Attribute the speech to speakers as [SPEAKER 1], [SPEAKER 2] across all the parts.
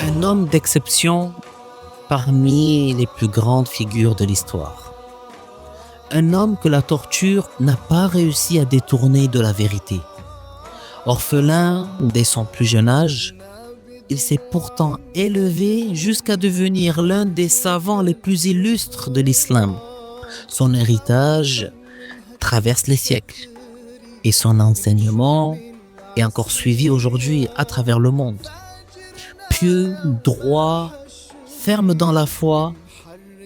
[SPEAKER 1] Un homme d'exception parmi les plus grandes figures de l'histoire. Un homme que la torture n'a pas réussi à détourner de la vérité. Orphelin dès son plus jeune âge, il s'est pourtant élevé jusqu'à devenir l'un des savants les plus illustres de l'islam. Son héritage traverse les siècles et son enseignement est encore suivi aujourd'hui à travers le monde. Pieux, droit, ferme dans la foi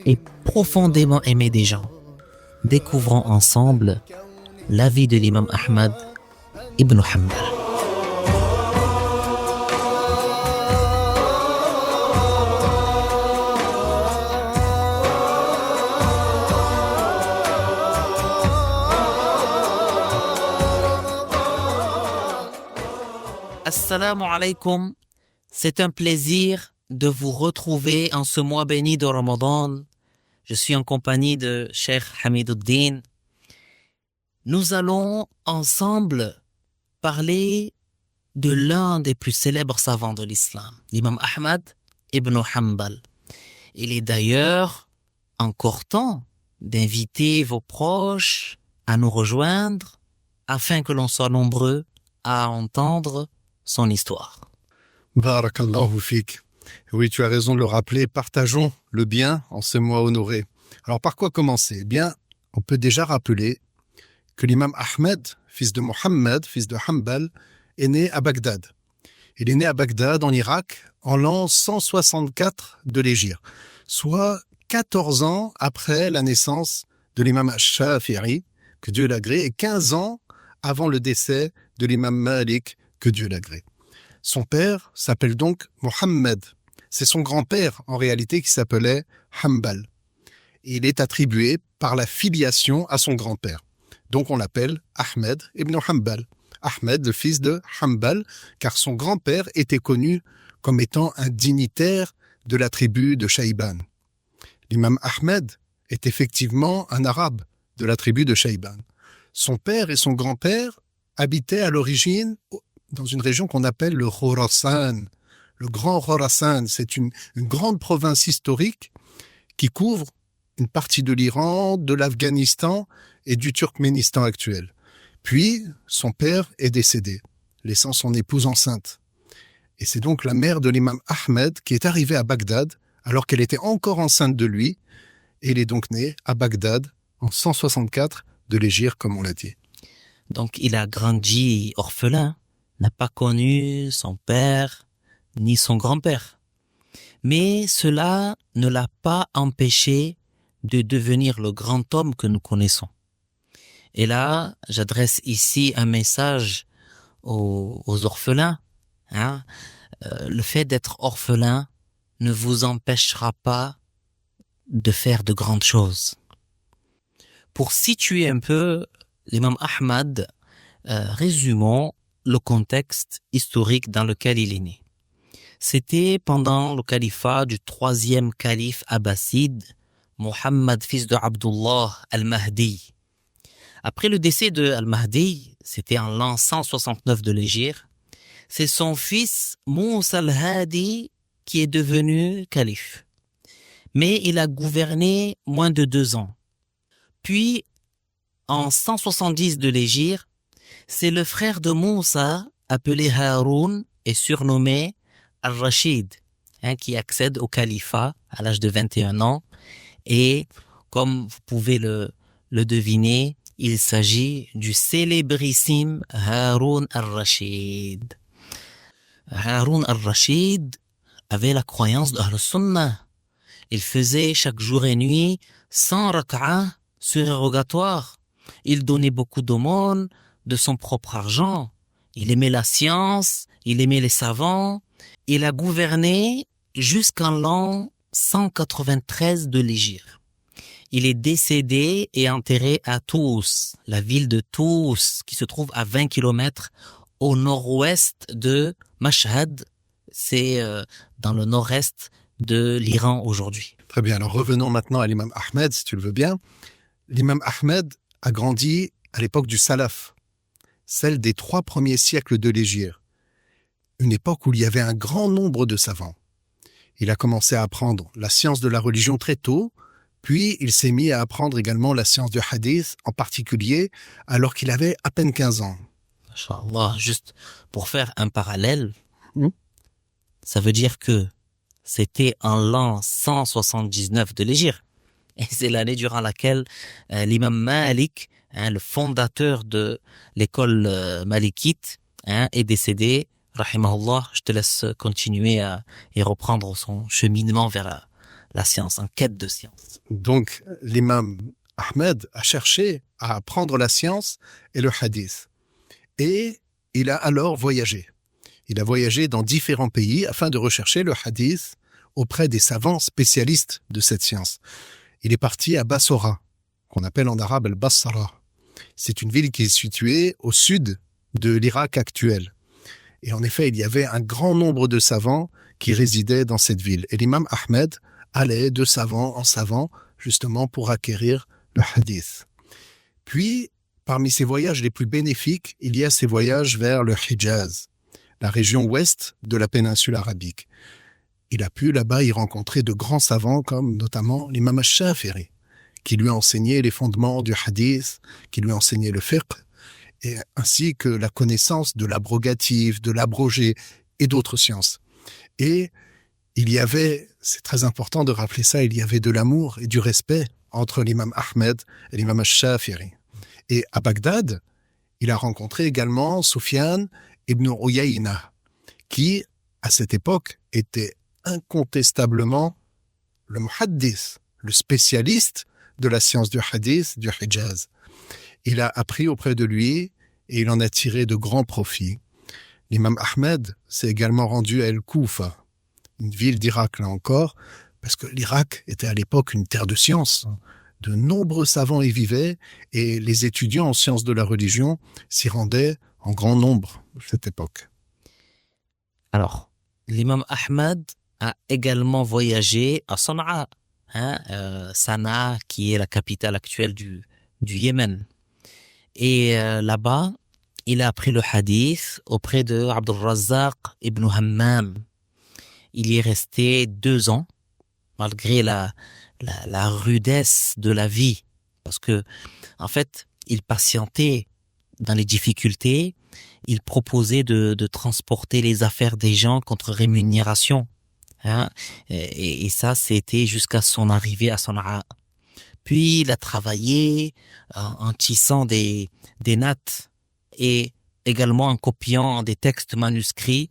[SPEAKER 1] et profondément aimé des gens. Découvrons ensemble la vie de l'imam Ahmad ibn Hanbal. Assalamu alaikum, c'est un plaisir de vous retrouver en ce mois béni de Ramadan. Je suis en compagnie de Cheikh Hamidouddin. Nous allons ensemble parler de l'un des plus célèbres savants de l'islam, l'imam Ahmad ibn Hanbal. Il est d'ailleurs encore temps d'inviter vos proches à nous rejoindre afin que l'on soit nombreux à entendre son histoire.
[SPEAKER 2] Barakallahu fik. Oui, tu as raison de le rappeler. Partageons le bien en ce mois honoré. Alors, par quoi commencer ? Eh bien, on peut déjà rappeler que l'imam Ahmed, fils de Mohammed, fils de Hanbal, est né à Bagdad. Il est né à Bagdad, en Irak, en l'an 164 de l'Hégire, soit 14 ans après la naissance de l'imam Shafi'i, que Dieu l'agrée, et 15 ans avant le décès de l'imam Malik, que Dieu l'agrée. Son père s'appelle donc Mohammed. C'est son grand-père, en réalité, qui s'appelait Hanbal. Et il est attribué par la filiation à son grand-père. Donc on l'appelle Ahmed ibn Hanbal. Ahmed, le fils de Hanbal, car son grand-père était connu comme étant un dignitaire de la tribu de Shaïban. L'imam Ahmed est effectivement un arabe de la tribu de Shaïban. Son père et son grand-père habitaient à l'origine dans une région qu'on appelle le Khorasan. Le Grand Khorasan, c'est une grande province historique qui couvre une partie de l'Iran, de l'Afghanistan et du Turkménistan actuel. Puis, son père est décédé, laissant son épouse enceinte. Et c'est donc la mère de l'imam Ahmed qui est arrivée à Bagdad alors qu'elle était encore enceinte de lui. Et il est donc né à Bagdad en 164 de l'Hégire, comme on l'a dit.
[SPEAKER 1] Donc, il a grandi orphelin, n'a pas connu son père ni son grand-père. Mais cela ne l'a pas empêché de devenir le grand homme que nous connaissons. Et là, j'adresse ici un message aux orphelins. Le fait d'être orphelin ne vous empêchera pas de faire de grandes choses. Pour situer un peu l'imam Ahmad, résumons le contexte historique dans lequel il est né. C'était pendant le califat du troisième calife abbasside, Mohammed, fils de Abdullah al-Mahdi. Après le décès de al-Mahdi, c'était en l'an 169 de l'Hégire, c'est son fils Moussa al-Hadi qui est devenu calife. Mais il a gouverné moins de 2 ans. Puis, en 170 de l'Hégire, c'est le frère de Moussa, appelé Haroun et surnommé Al-Rashid, qui accède au califat à l'âge de 21 ans. Et comme vous pouvez le deviner, il s'agit du célébrissime Haroun Al-Rashid. Haroun Al-Rashid avait la croyance d'Ahl Sunnah. Il faisait chaque jour et nuit 100 rak'ah surérogatoires. Il donnait beaucoup d'aumônes de son propre argent. Il aimait la science, il aimait les savants. Il a gouverné jusqu'en l'an 193 de l'Hégire. Il est décédé et enterré à Tous, la ville de Tous, qui se trouve à 20 km au nord-ouest de Mashhad. C'est dans le nord-est de l'Iran aujourd'hui.
[SPEAKER 2] Très bien, alors revenons maintenant à l'imam Ahmed, si tu le veux bien. L'imam Ahmed a grandi à l'époque du Salaf, celle des 3 premiers siècles de l'Hégire, une époque où il y avait un grand nombre de savants. Il a commencé à apprendre la science de la religion très tôt, puis il s'est mis à apprendre également la science du hadith, en particulier alors qu'il avait à peine 15 ans.
[SPEAKER 1] Inch'Allah, juste pour faire un parallèle,
[SPEAKER 2] Hmm.
[SPEAKER 1] ça veut dire que c'était en l'an 179 de l'Hégire. Et c'est l'année durant laquelle l'imam Malik, le fondateur de l'école malikite, est décédé. Rahimahullah, je te laisse continuer et reprendre son cheminement vers la science, en quête de science.
[SPEAKER 2] Donc, l'imam Ahmed a cherché à apprendre la science et le hadith. Et il a alors voyagé. Il a voyagé dans différents pays afin de rechercher le hadith auprès des savants spécialistes de cette science. Il est parti à Bassora, qu'on appelle en arabe Al-Bassara. C'est une ville qui est située au sud de l'Irak actuel. Et en effet, il y avait un grand nombre de savants qui résidaient dans cette ville. Et l'imam Ahmed allait de savant en savant, justement pour acquérir le hadith. Puis, parmi ces voyages les plus bénéfiques, il y a ces voyages vers le Hijaz, la région ouest de la péninsule arabique. Il a pu là-bas y rencontrer de grands savants comme notamment l'imam al-Shafi'i, qui lui a enseigné les fondements du hadith, qui lui a enseigné le fiqh, et ainsi que la connaissance de l'abrogatif, de l'abrogé et d'autres sciences. Et il y avait, c'est très important de rappeler ça, il y avait de l'amour et du respect entre l'imam Ahmed et l'imam al-Shafi'i. Et à Bagdad, il a rencontré également Soufiane ibn Uyayna, qui, à cette époque, était incontestablement le muhaddith, le spécialiste de la science du hadith, du Hijaz. Il a appris auprès de lui et il en a tiré de grands profits. L'imam Ahmed s'est également rendu à El-Koufa, une ville d'Irak là encore, parce que l'Irak était à l'époque une terre de science. De nombreux savants y vivaient et les étudiants en sciences de la religion s'y rendaient en grand nombre à cette époque.
[SPEAKER 1] Alors, l'imam Ahmad a également voyagé à Sanaa, Sanaa qui est la capitale actuelle du Yémen. Et là-bas, il a appris le hadith auprès de Abdul Razzaq ibn Hammam. Il y est resté 2 ans, malgré la rudesse de la vie. Parce que, en fait, il patientait dans les difficultés. Il proposait de transporter les affaires des gens contre rémunération. Et ça, c'était jusqu'à son arrivée à Sanaa. Puis, il a travaillé en tissant des nattes et également en copiant des textes manuscrits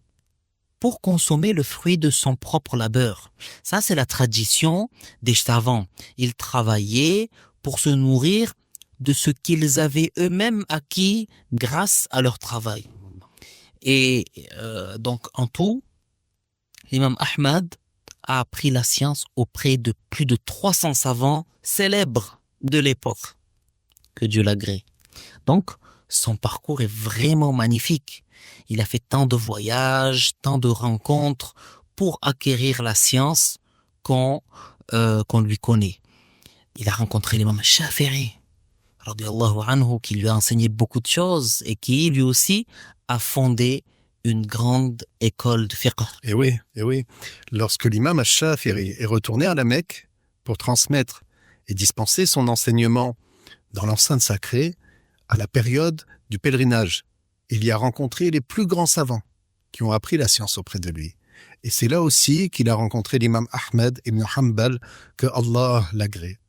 [SPEAKER 1] pour consommer le fruit de son propre labeur. Ça, c'est la tradition des savants. Ils travaillaient pour se nourrir de ce qu'ils avaient eux-mêmes acquis grâce à leur travail. Et donc, en tout, l'imam Ahmad a appris la science auprès de plus de 300 savants célèbres de l'époque. Que Dieu l'agrée. Donc, son parcours est vraiment magnifique. Il a fait tant de voyages, tant de rencontres pour acquérir la science qu'on lui connaît. Il a rencontré l'imam Shafi'i, radiyallahu anhu, qui lui a enseigné beaucoup de choses et qui, lui aussi, a fondé une grande école de fiqh.
[SPEAKER 2] Et oui. Lorsque l'imam al-Shafi'i est retourné à la Mecque pour transmettre et dispenser son enseignement dans l'enceinte sacrée, à la période du pèlerinage, il y a rencontré les plus grands savants qui ont appris la science auprès de lui. Et c'est là aussi qu'il a rencontré l'imam Ahmed ibn Hanbal, que Allah l'agrée.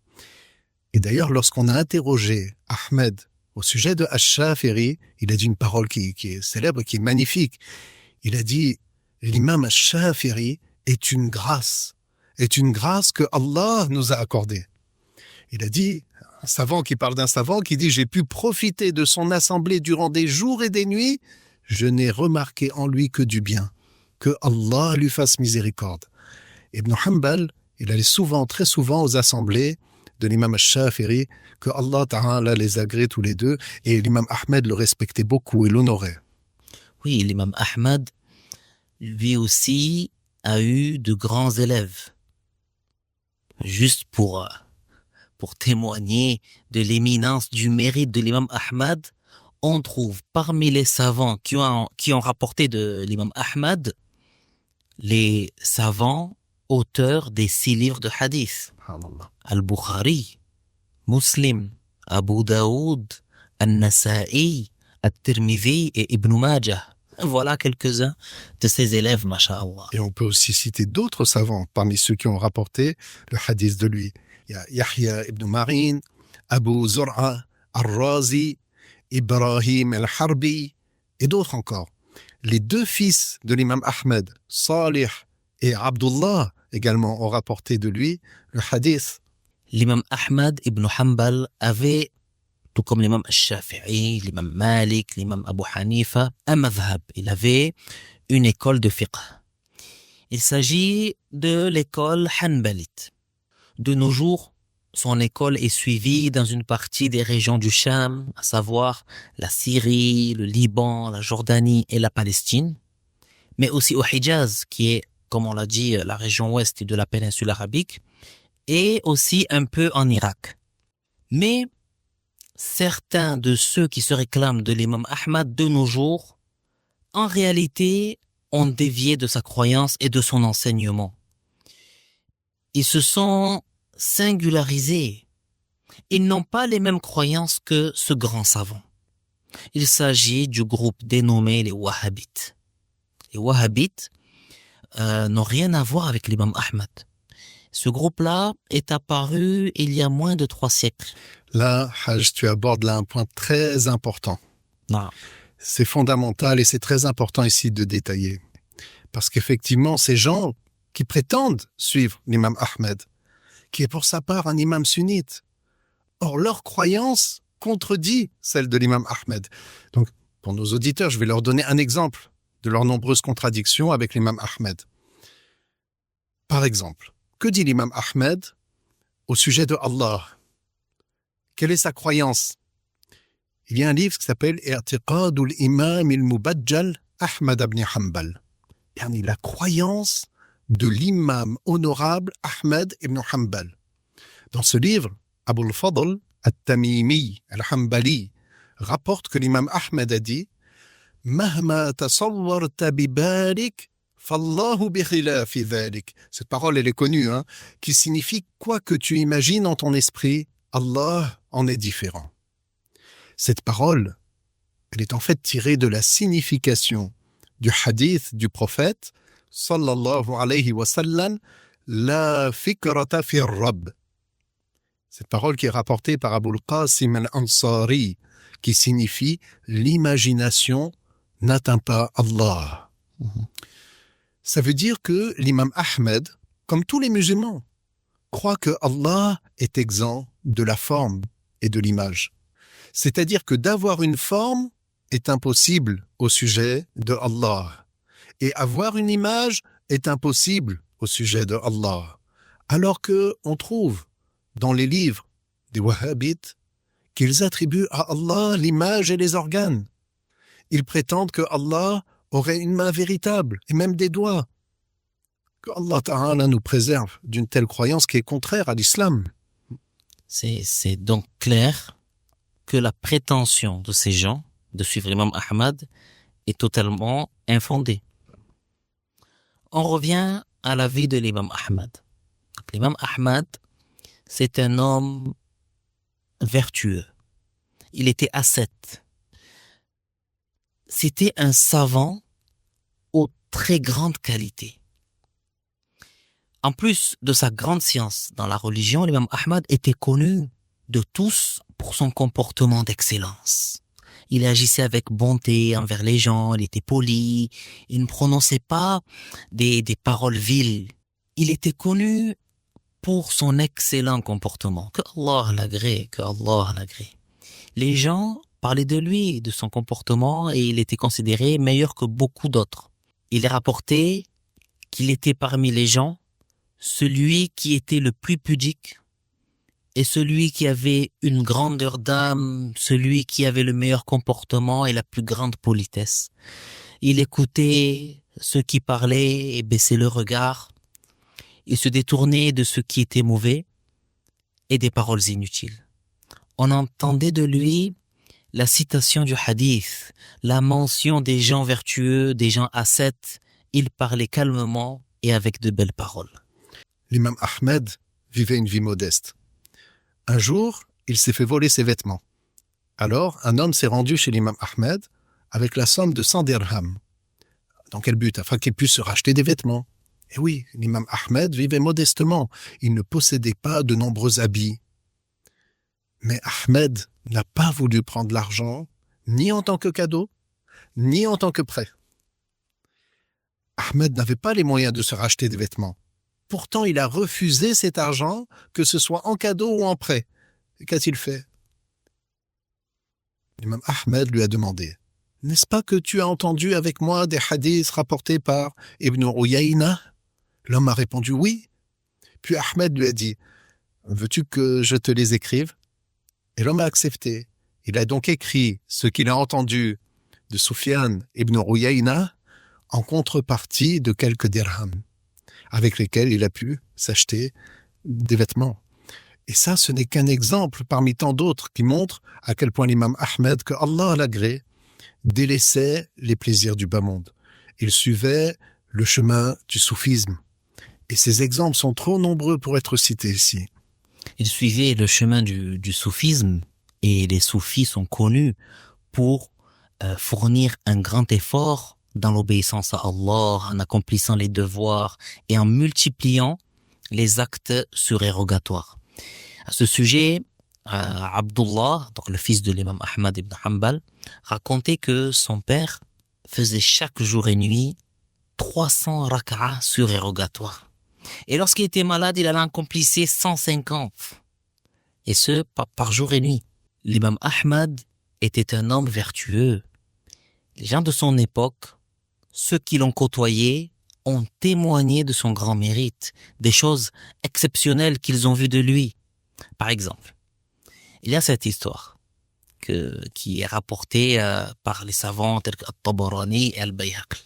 [SPEAKER 2] Et d'ailleurs, lorsqu'on a interrogé Ahmed au sujet de Ash-Shafi'i, il a dit une parole qui est célèbre, qui est magnifique. Il a dit, l'imam Ash-Shafi'i est une grâce que Allah nous a accordée. Il a dit, un savant qui parle d'un savant qui dit « J'ai pu profiter de son assemblée durant des jours et des nuits, je n'ai remarqué en lui que du bien, que Allah lui fasse miséricorde. » Ibn Hanbal, il allait souvent, très souvent aux assemblées de l'imam al-Shafi'i, que Allah Ta'ala les agrée tous les deux, et l'imam Ahmed le respectait beaucoup et l'honorait.
[SPEAKER 1] Oui, l'imam Ahmad, lui aussi, a eu de grands élèves. Juste pour témoigner de l'éminence du mérite de l'imam Ahmad, on trouve parmi les savants qui ont rapporté de l'imam Ahmad les savants auteurs des 6 livres de hadith.
[SPEAKER 2] Subhanallah.
[SPEAKER 1] Al-Bukhari, Muslim, Abu Daoud, Al-Nasa'i, Al-Tirmidhi et Ibn Majah. Voilà quelques-uns de ses élèves, masha'Allah.
[SPEAKER 2] Et on peut aussi citer d'autres savants parmi ceux qui ont rapporté le hadith de lui. Il y a Yahya ibn Ma'in, Abu Zur'a al-Razi, Ibrahim al-Harbi et d'autres encore. Les 2 fils de l'imam Ahmed, Salih et Abdullah, également ont rapporté de lui le hadith.
[SPEAKER 1] L'imam Ahmad ibn Hanbal avait, tout comme l'imam Shafi'i, l'imam Malik, l'imam Abu Hanifa, un madhab. Il avait une école de fiqh. Il s'agit de l'école hanbalite. De nos jours, son école est suivie dans une partie des régions du Cham, à savoir la Syrie, le Liban, la Jordanie et la Palestine, mais aussi au Hijaz, qui est, comme on l'a dit, la région ouest de la péninsule arabique, et aussi un peu en Irak. Mais certains de ceux qui se réclament de l'imam Ahmad de nos jours, en réalité, ont dévié de sa croyance et de son enseignement. Ils se sont singularisés. Ils n'ont pas les mêmes croyances que ce grand savant. Il s'agit du groupe dénommé les Wahhabites. Les Wahhabites n'ont rien à voir avec l'imam Ahmad. Ce groupe-là est apparu il y a moins de 3 siècles.
[SPEAKER 2] Là, Hajj, tu abordes là un point très important.
[SPEAKER 1] Non.
[SPEAKER 2] C'est fondamental et c'est très important ici de détailler. Parce qu'effectivement, ces gens qui prétendent suivre l'imam Ahmed, qui est pour sa part un imam sunnite, or leur croyance contredit celle de l'imam Ahmed. Donc, pour nos auditeurs, je vais leur donner un exemple de leurs nombreuses contradictions avec l'imam Ahmed. Par exemple, que dit l'imam Ahmed au sujet de Allah? Quelle est sa croyance? Il y a un livre qui s'appelle I'tiqadul Imam al-Mubajjal Ahmad ibn Hanbal. Yani la croyance de l'imam honorable Ahmad ibn Hanbal. Dans ce livre, Abu al-Fadl al-Tamimi al-Hanbali rapporte que l'imam Ahmed a dit Mahma tasawwarta bibarik fallahu bi khilafi dhalik. Cette parole, elle est connue, qui signifie quoi que tu imagines en ton esprit, Allah en est différent. Cette parole, elle est en fait tirée de la signification du hadith du prophète sallallahu alayhi wa sallam, la fikrata fi rabb. Cette parole qui est rapportée par Abu al-Qasim al-Ansari, qui signifie l'imagination n'atteint pas Allah. Ça veut dire que l'imam Ahmed, comme tous les musulmans, croit que Allah est exempt de la forme et de l'image. C'est-à-dire que d'avoir une forme est impossible au sujet de Allah. Et avoir une image est impossible au sujet de Allah. Alors que on trouve dans les livres des Wahhabites qu'ils attribuent à Allah l'image et les organes. Ils prétendent que Allah aurait une main véritable et même des doigts. Que Allah Ta'ala nous préserve d'une telle croyance qui est contraire à l'islam.
[SPEAKER 1] C'est donc clair que la prétention de ces gens de suivre l'imam Ahmad est totalement infondée. On revient à la vie de l'imam Ahmad. L'imam Ahmad, c'est un homme vertueux. Il était ascète. C'était un savant aux très grandes qualités. En plus de sa grande science dans la religion, l'imam Ahmad était connu de tous pour son comportement d'excellence. Il agissait avec bonté envers les gens, il était poli, il ne prononçait pas des paroles viles. Il était connu pour son excellent comportement. Que Allah l'agrée, que Allah l'agrée. Les gens parlaient de lui, de son comportement, et il était considéré meilleur que beaucoup d'autres. Il est rapporté qu'il était parmi les gens celui qui était le plus pudique et celui qui avait une grandeur d'âme, celui qui avait le meilleur comportement et la plus grande politesse. Il écoutait ceux qui parlaient et baissait le regard. Il se détournait de ce qui était mauvais et des paroles inutiles. On entendait de lui la citation du hadith, la mention des gens vertueux, des gens ascètes. Il parlait calmement et avec de belles paroles.
[SPEAKER 2] L'imam Ahmed vivait une vie modeste. Un jour, il s'est fait voler ses vêtements. Alors, un homme s'est rendu chez l'imam Ahmed avec la somme de 100 dirhams. Dans quel but? Afin qu'il puisse se racheter des vêtements. Et oui, l'imam Ahmed vivait modestement. Il ne possédait pas de nombreux habits. Mais Ahmed n'a pas voulu prendre l'argent, ni en tant que cadeau, ni en tant que prêt. Ahmed n'avait pas les moyens de se racheter des vêtements. Pourtant, il a refusé cet argent, que ce soit en cadeau ou en prêt. Et qu'a-t-il fait? L'imam Ahmed lui a demandé: « N'est-ce pas que tu as entendu avec moi des hadiths rapportés par Ibn Uyayna ?» L'homme a répondu « Oui ». Puis Ahmed lui a dit: « Veux-tu que je te les écrive ?» Et l'homme a accepté. Il a donc écrit ce qu'il a entendu de Sufyan ibn Uyayna en contrepartie de quelques dirhams, avec lesquels il a pu s'acheter des vêtements. Et ça, ce n'est qu'un exemple parmi tant d'autres qui montrent à quel point l'imam Ahmed, que Allah l'agrée, délaissait les plaisirs du bas monde. Il suivait le chemin du soufisme. Et ces exemples sont trop nombreux pour être cités ici.
[SPEAKER 1] Il suivait le chemin du soufisme, et les soufis sont connus pour fournir un grand effort dans l'obéissance à Allah, en accomplissant les devoirs et en multipliant les actes surérogatoires. À ce sujet, Abdullah, donc le fils de l'imam Ahmad ibn Hanbal, racontait que son père faisait chaque jour et nuit 300 rak'ah surérogatoires. Et lorsqu'il était malade, il en accomplissait 150. Et ce, par jour et nuit. L'imam Ahmad était un homme vertueux. Les gens de son époque, ceux qui l'ont côtoyé, ont témoigné de son grand mérite, des choses exceptionnelles qu'ils ont vues de lui. Par exemple, il y a cette histoire qui est rapportée par les savants tels qu'At-Tabarani et Al-Bayhaqi,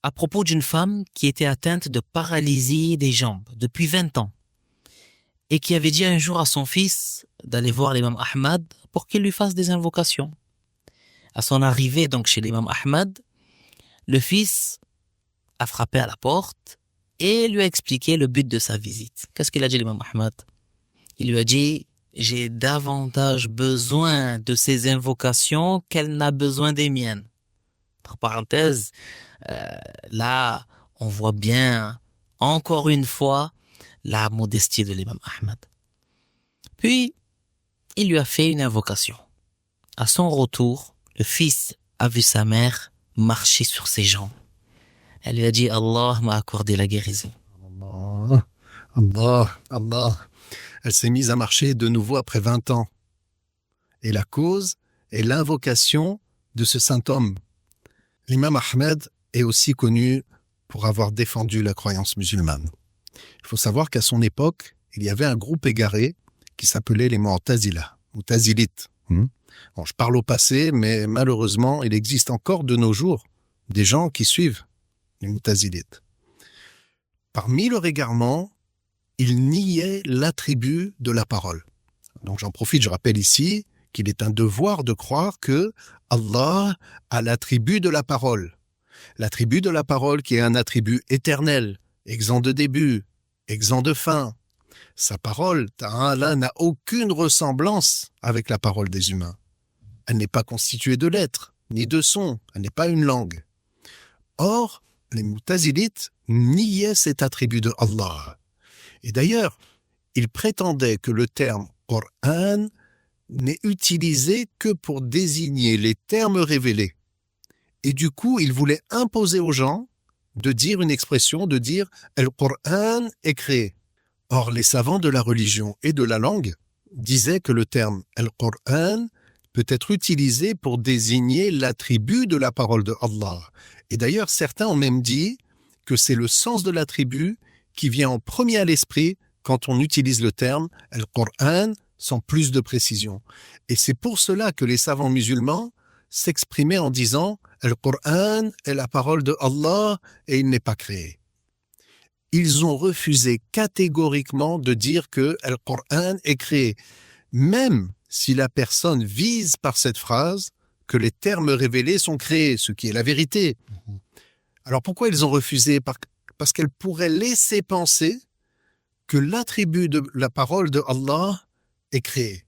[SPEAKER 1] à propos d'une femme qui était atteinte de paralysie des jambes depuis 20 ans et qui avait dit un jour à son fils d'aller voir l'imam Ahmad pour qu'il lui fasse des invocations. À son arrivée donc chez l'imam Ahmad, le fils a frappé à la porte et lui a expliqué le but de sa visite. Qu'est-ce qu'il a dit l'imam Ahmad? Il lui a dit: j'ai davantage besoin de ces invocations qu'elle n'a besoin des miennes. Entre parenthèses, là, on voit bien, encore une fois, la modestie de l'imam Ahmad. Puis, il lui a fait une invocation. À son retour, le fils a vu sa mère marcher sur ses jambes. Elle lui a dit: Allah m'a accordé la guérison.
[SPEAKER 2] Allah. Elle s'est mise à marcher de nouveau après 20 ans. Et la cause est l'invocation de ce saint homme. L'imam Ahmed est aussi connu pour avoir défendu la croyance musulmane. Il faut savoir qu'à son époque, il y avait un groupe égaré qui s'appelait les Mu'tazila, ou Tazilites. Bon, je parle au passé, mais malheureusement, il existe encore de nos jours des gens qui suivent les Mu'tazilites. Parmi leur égarement, ils niaient l'attribut de la parole. Donc j'en profite, je rappelle ici qu'il est un devoir de croire que Allah a l'attribut de la parole. L'attribut de la parole qui est un attribut éternel, exempt de début, exempt de fin. Sa parole, Ta'ala, n'a aucune ressemblance avec la parole des humains. Elle n'est pas constituée de lettres, ni de sons, elle n'est pas une langue. Or, les Mu'tazilites niaient cet attribut de Allah. Et d'ailleurs, ils prétendaient que le terme Coran n'est utilisé que pour désigner les termes révélés. Et du coup, ils voulaient imposer aux gens de dire une expression, de dire « El Coran est créé ». Or, les savants de la religion et de la langue disaient que le terme « El Coran » peut être utilisé pour désigner l'attribut de la parole de Allah. Et d'ailleurs, certains ont même dit que c'est le sens de l'attribut qui vient en premier à l'esprit quand on utilise le terme « El Coran » sans plus de précision. Et c'est pour cela que les savants musulmans s'exprimaient en disant « El Coran est la parole de Allah et il n'est pas créé ». Ils ont refusé catégoriquement de dire que El Coran est créé, même si la personne vise par cette phrase que les termes révélés sont créés, ce qui est la vérité. Alors pourquoi ils ont refusé? Parce qu'elle pourrait laisser penser que l'attribut de la parole de Allah est créé.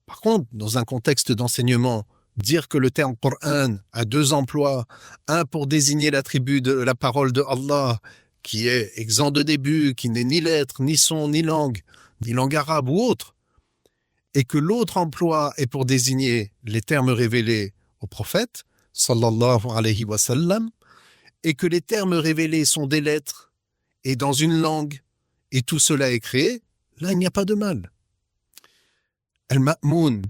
[SPEAKER 2] Par contre, dans un contexte d'enseignement, dire que le terme Coran a deux emplois, un pour désigner l'attribut de la parole de Allah, qui est exempt de début, qui n'est ni lettre, ni son, ni langue arabe ou autre, et que l'autre emploi est pour désigner les termes révélés au prophète, sallallahu alayhi wa sallam, et que les termes révélés sont des lettres et dans une langue, et tout cela est créé, là il n'y a pas de mal. Al-Ma'moun,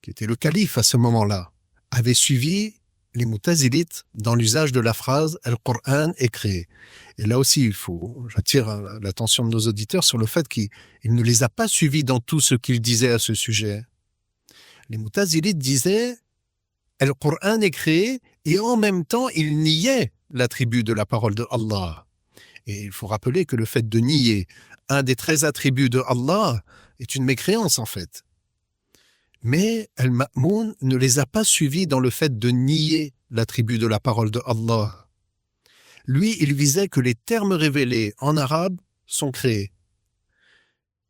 [SPEAKER 2] qui était le calife à ce moment-là, avait suivi les Mu'tazilites dans l'usage de la phrase « Al-Qur'an est créé ». Et là aussi, j'attire l'attention de nos auditeurs sur le fait qu'il ne les a pas suivis dans tout ce qu'ils disaient à ce sujet. Les Mu'tazilites disaient « Al-Qur'an est créé » et en même temps, ils niaient l'attribut de la parole de Allah. Et il faut rappeler que le fait de nier un des 13 attributs de Allah est une mécréance en fait. Mais Al-Ma'moun ne les a pas suivis dans le fait de nier l'attribut de la parole de Allah. Lui, il visait que les termes révélés en arabe sont créés.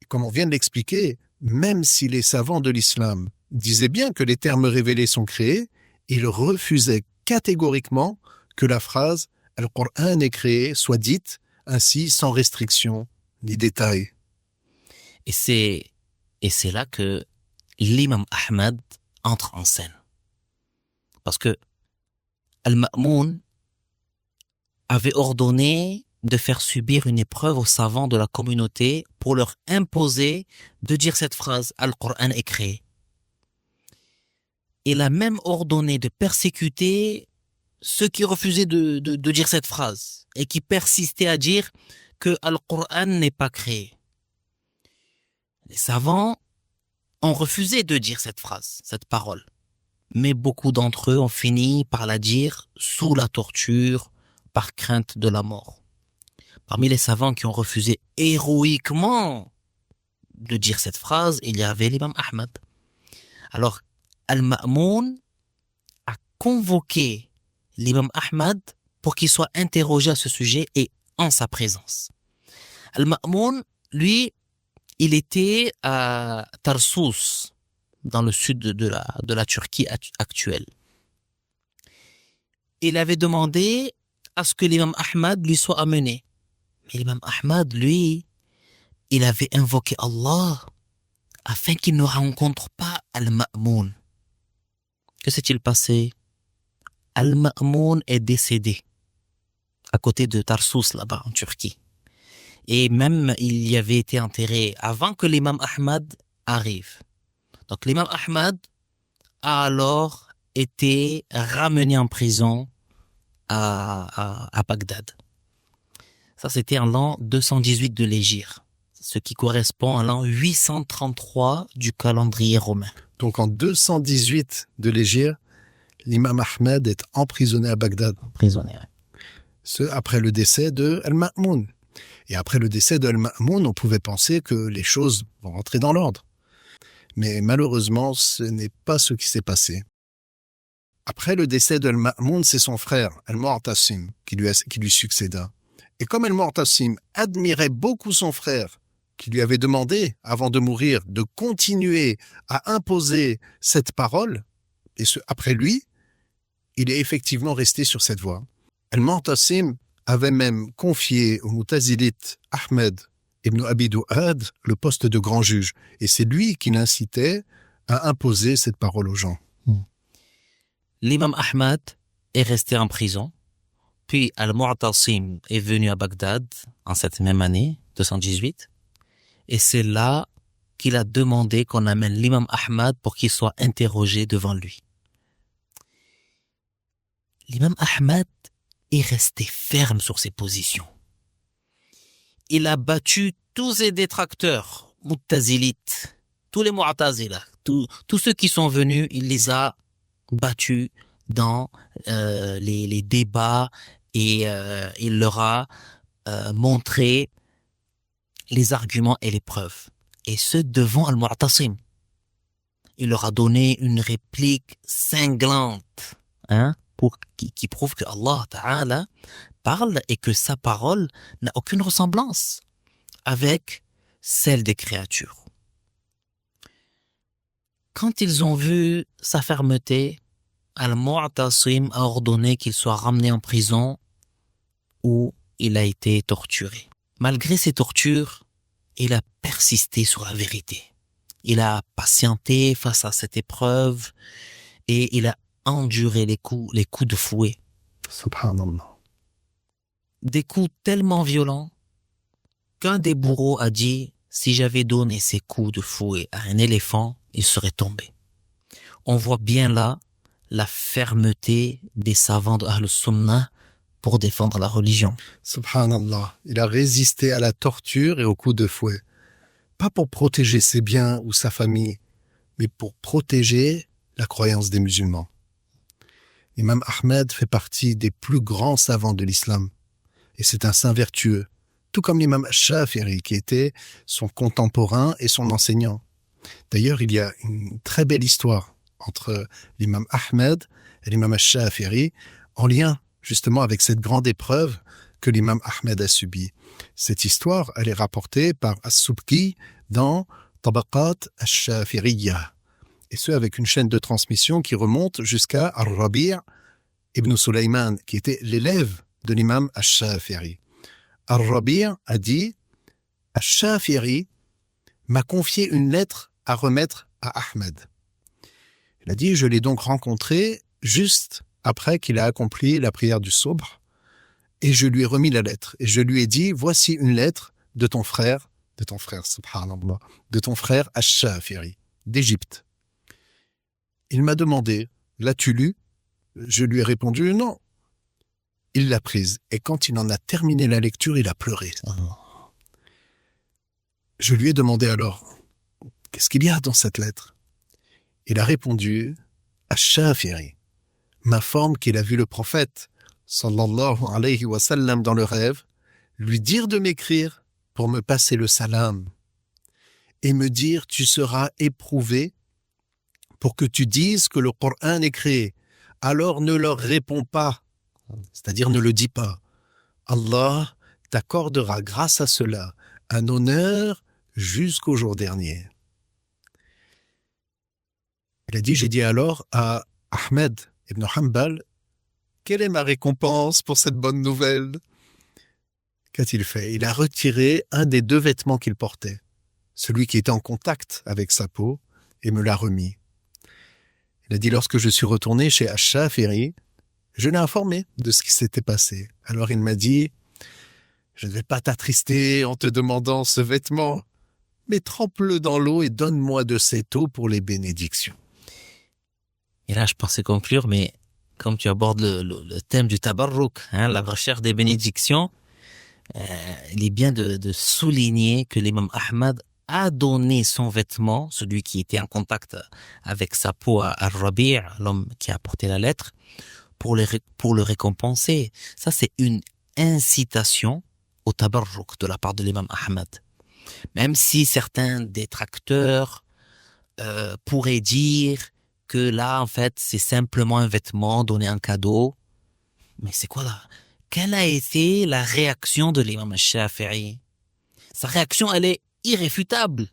[SPEAKER 2] Et comme on vient de l'expliquer, même si les savants de l'islam disaient bien que les termes révélés sont créés, ils refusaient catégoriquement que la phrase « Al-Qur'an est créé » soit dite ainsi sans restriction ni détail.
[SPEAKER 1] Et c'est là que l'imam Ahmad entre en scène. Parce que Al-Ma'moun avait ordonné de faire subir une épreuve aux savants de la communauté pour leur imposer de dire cette phrase « Al-Qur'an est créé ». Il a même ordonné de persécuter ceux qui refusaient de dire cette phrase et qui persistaient à dire que Al-Qur'an n'est pas créé. Les savants ont refusé de dire cette phrase, cette parole. Mais beaucoup d'entre eux ont fini par la dire sous la torture, par crainte de la mort. Parmi les savants qui ont refusé héroïquement de dire cette phrase, il y avait l'imam Ahmad. Alors, Al-Ma'moun a convoqué l'imam Ahmad pour qu'il soit interrogé à ce sujet et en sa présence. Al-Ma'moun, lui, il était à Tarsus, dans le sud de la Turquie actuelle. Il avait demandé à ce que l'imam Ahmad lui soit amené. Mais l'imam Ahmad, lui, il avait invoqué Allah afin qu'il ne rencontre pas Al-Ma'moun. Que s'est-il passé? Al-Ma'moun est décédé à côté de Tarsus, là-bas, en Turquie. Et même, il y avait été enterré avant que l'imam Ahmad arrive. Donc, l'imam Ahmad a alors été ramené en prison à Bagdad. Ça, c'était en l'an 218 de l'Hégire, ce qui correspond à l'an 833 du calendrier romain.
[SPEAKER 2] Donc, en 218 de l'Hégire, l'imam Ahmed est emprisonné à Bagdad.
[SPEAKER 1] Emprisonné, oui.
[SPEAKER 2] Ce après le décès de Al-Ma'moun. Et après le décès de Al-Ma'moun, on pouvait penser que les choses vont rentrer dans l'ordre. Mais malheureusement, ce n'est pas ce qui s'est passé. Après le décès de Al-Ma'moun, c'est son frère, Al-Mu'tasim, qui lui succéda. Et comme Al-Mu'tasim admirait beaucoup son frère, qui lui avait demandé, avant de mourir, de continuer à imposer cette parole, et ce, après lui, il est effectivement resté sur cette voie. Al-Mu'tasim avait même confié au Mu'tazilite Ahmed ibn Abi Du'ad le poste de grand juge. Et c'est lui qui l'incitait à imposer cette parole aux gens.
[SPEAKER 1] L'imam Ahmad est resté en prison. Puis Al-Mu'tasim est venu à Bagdad en cette même année, 218. Et c'est là qu'il a demandé qu'on amène l'imam Ahmad pour qu'il soit interrogé devant lui. L'imam Ahmad est resté ferme sur ses positions. Il a battu tous ses détracteurs, Mu'tazilites, tous les Mu'tazila, tous ceux qui sont venus, il les a battus dans les débats et il leur a montré les arguments et les preuves. Et ce, devant Al-Mu'tasim. Il leur a donné une réplique cinglante, pour qui prouve que Allah Ta'ala parle et que sa parole n'a aucune ressemblance avec celle des créatures. Quand ils ont vu sa fermeté, Al-Mu'tasim a ordonné qu'il soit ramené en prison où il a été torturé. Malgré ces tortures, il a persisté sur la vérité. Il a patienté face à cette épreuve et il a enduré les coups de fouet.
[SPEAKER 2] Subhanallah.
[SPEAKER 1] Des coups tellement violents qu'un des bourreaux a dit « Si j'avais donné ces coups de fouet à un éléphant, il serait tombé. » On voit bien là la fermeté des savants de Ahl Sunnah pour défendre la religion.
[SPEAKER 2] Subhanallah. Il a résisté à la torture et aux coups de fouet. Pas pour protéger ses biens ou sa famille, mais pour protéger la croyance des musulmans. L'imam Ahmed fait partie des plus grands savants de l'islam. Et c'est un saint vertueux. Tout comme l'imam Shafi'i, qui était son contemporain et son enseignant. D'ailleurs, il y a une très belle histoire entre l'imam Ahmed et l'imam Shafi'i, en lien justement avec cette grande épreuve que l'imam Ahmed a subie. Cette histoire, elle est rapportée par As-Subki dans Tabaqat al-Shafi'iyya. Et ce, avec une chaîne de transmission qui remonte jusqu'à Ar-Rabi' ibn Sulaiman, qui était l'élève de l'imam al-Shafi'i. Ar-Rabi' a dit « Al-Shafi'i m'a confié une lettre à remettre à Ahmed. » Il a dit « Je l'ai donc rencontré juste après qu'il a accompli la prière du Subh et je lui ai remis la lettre. Et je lui ai dit « Voici une lettre de ton frère, subhanallah, de ton frère Al-Shafi'i, d'Égypte. » Il m'a demandé « L'as-tu lu ?» Je lui ai répondu « Non. » Il l'a prise. Et quand il en a terminé la lecture, il a pleuré. Je lui ai demandé alors « Qu'est-ce qu'il y a dans cette lettre ?» Il a répondu « Al-Shafi'i m'informe qu'il a vu le prophète sallallahu alayhi wa sallam dans le rêve lui dire de m'écrire pour me passer le salam et me dire tu seras éprouvé pour que tu dises que le Coran est créé. Alors ne leur réponds pas, c'est-à-dire ne le dis pas. Allah t'accordera grâce à cela un honneur jusqu'au jour dernier. » Il a dit, j'ai dit alors à Ahmed ibn Hanbal, quelle est ma récompense pour cette bonne nouvelle? Qu'a-t-il fait? Il a retiré un des deux vêtements qu'il portait, celui qui était en contact avec sa peau, et me l'a remis. Il a dit, lorsque je suis retourné chez Ash-Shafi'i, je l'ai informé de ce qui s'était passé. Alors il m'a dit, je ne vais pas t'attrister en te demandant ce vêtement, mais trempe-le dans l'eau et donne-moi de cette eau pour les bénédictions.
[SPEAKER 1] Et là, je pensais conclure, mais comme tu abordes le thème du tabarruk, la recherche des bénédictions, il est bien de souligner que l'imam Ahmad a donné son vêtement, celui qui était en contact avec sa peau à Ar-Rabi', l'homme qui a apporté la lettre, pour le récompenser. Ça, c'est une incitation au tabarruk de la part de l'imam Ahmad. Même si certains détracteurs pourraient dire que là, en fait, c'est simplement un vêtement donné en cadeau. Mais c'est quoi là? Quelle a été la réaction de l'imam Shafi'i? Sa réaction, elle est irréfutable.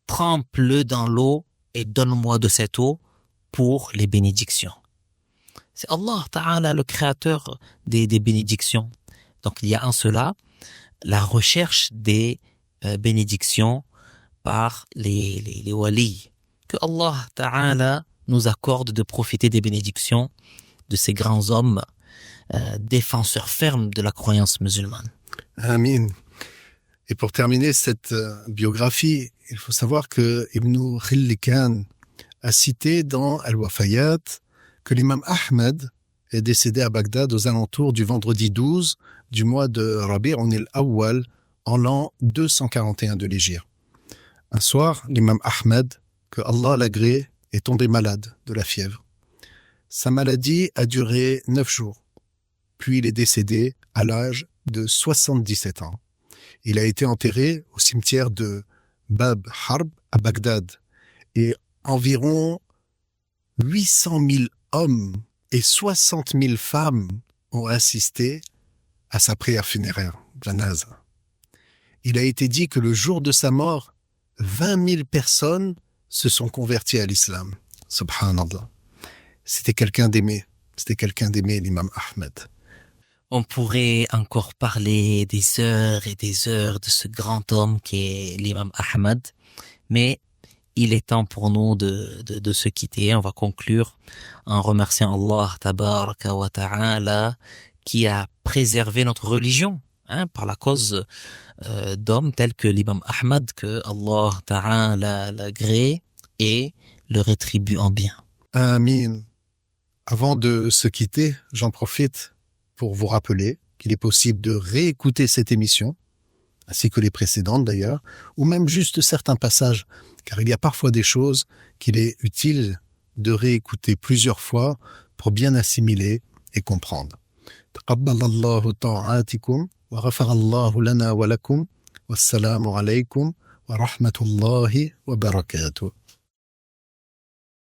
[SPEAKER 1] Trempe-le dans l'eau et donne-moi de cette eau pour les bénédictions. C'est Allah Ta'ala, le créateur des bénédictions. Donc, il y a en cela la recherche des bénédictions par les walis. Que Allah Ta'ala nous accorde de profiter des bénédictions de ces grands hommes défenseurs fermes de la croyance musulmane.
[SPEAKER 2] Amin. Et pour terminer cette biographie, il faut savoir que Ibn Khillikan a cité dans Al-Wafayat que l'imam Ahmed est décédé à Bagdad aux alentours du vendredi 12 du mois de Rabi'un al-Awwal en l'an 241 de l'Hégire. Un soir, l'imam Ahmed, que Allah l'agrée, est tombé malade de la fièvre. Sa maladie a duré 9 jours. Puis il est décédé à l'âge de 77 ans. Il a été enterré au cimetière de Bab Harb à Bagdad. Et environ 800 000 hommes et 60 000 femmes ont assisté à sa prière funéraire, janaza. il a été dit que le jour de sa mort, 20 000 personnes se sont converties à l'islam. Subhanallah. C'était quelqu'un d'aimer. C'était quelqu'un d'aimer, l'imam Ahmed.
[SPEAKER 1] On pourrait encore parler des heures et des heures de ce grand homme qui est l'imam Ahmed, mais il est temps pour nous de se quitter. On va conclure en remerciant Allah tabaraka wa ta'ala qui a préservé notre religion par la cause d'hommes tels que l'imam Ahmed, que Allah ta'ala l'agrée et le rétribue en bien.
[SPEAKER 2] Amin. Avant de se quitter, j'en profite pour vous rappeler qu'il est possible de réécouter cette émission, ainsi que les précédentes d'ailleurs, ou même juste certains passages, car il y a parfois des choses qu'il est utile de réécouter plusieurs fois pour bien assimiler et comprendre. تقبل الله طاعاتكم وغفر الله لنا ولكم والسلام عليكم ورحمة الله وبركاته.